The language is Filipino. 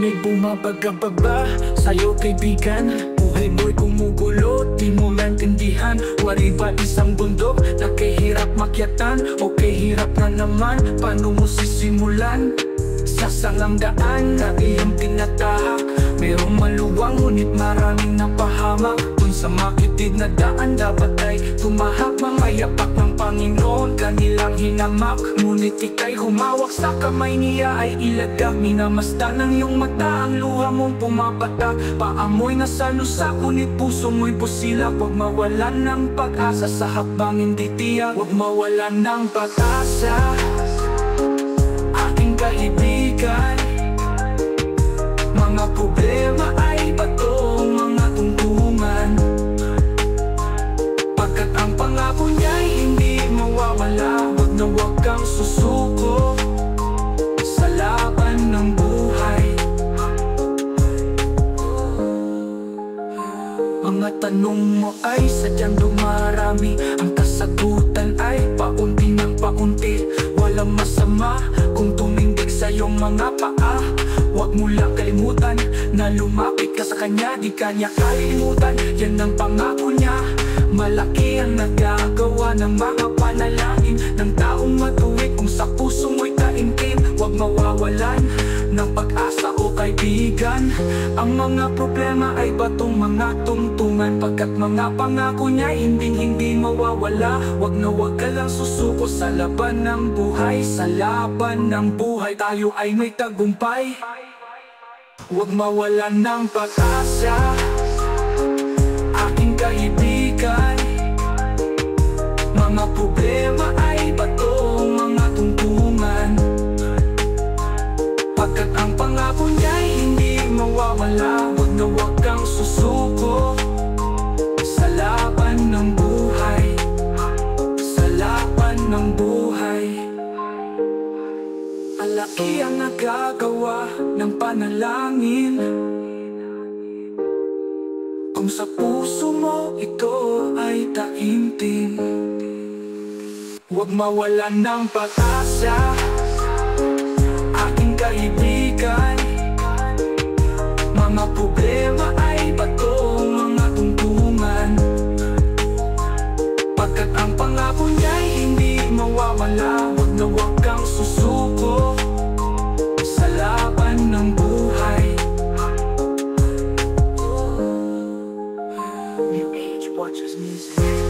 May bumabaga-baga ba sa'yo kaibigan? Buhay mo'y gumugulo, di mo maintindihan. Wari ba isang bundok na kahirap makyatan? O kahirap na naman, paano mo sisimulan? Sa salang daan na iyong tinatahak, merong maluwang ngunit maraming napahamak. Kung sa makitid na daan dapat ay tumahak. Mga yapak ng Panginoon kanilang hinamak, ngunit ika'y humawak sa kamay niya ay ilagak. Minamasdan ng iyong mata, ang luha mong pumapatak. Paa mo'y nasa lusa, ngunit puso mo'y pusila. Huwag mawalan ng pag-asa sa hakbang hindi tiyak. Huwag mawalan ng pag-asa, aking kaibigan. Mga problema ay bato, mga tungtungan, pagkat ang pangako niya'y hindi mawawala. Huwag na huwag kang susuko sa laban ng buhay. Mga tanong mo ay sadyang dumarami, ang kasagutan ay paunti ng paunti. Walang masama kung tumindig sa iyong mga paa. Huwag mo lang kalimutan na lumapit ka sa kanya, di kanya kalilimutan. Yan ang pangako niya, malaki ang nagagawa ng mga panalangin ng taong matuwid. Kung sa puso mo'y taimtim, huwag mawawalan ng pag-asa o kaibigan. Ang mga problema ay batong mga tungtungan, pagkat mga pangako niya hindi mawawala. Huwag na huwag ka lang susuko sa laban ng buhay. Sa laban ng buhay tayo ay may tagumpay. Huwag mawalan ng pag-asa, aking kaibigan. Mga problema ay bato, mga tungtungan, pagkat ang pangako niya'y hindi mawawala. Huwag na huwag kang susuko sa laban ng buhay. Sa laban ng buhay, malaki ang nagagawa ng panalangin. Kung sa puso mo ito ay taimtim, huwag mawalan ng pag-asa, aking kaibigan. Mga problema ay bato, mga tungtungan, pagkat ang pangako niya'y hindi mawawala. Huwag na huwag kang susuko sa laban ng buhay. New Age watches music.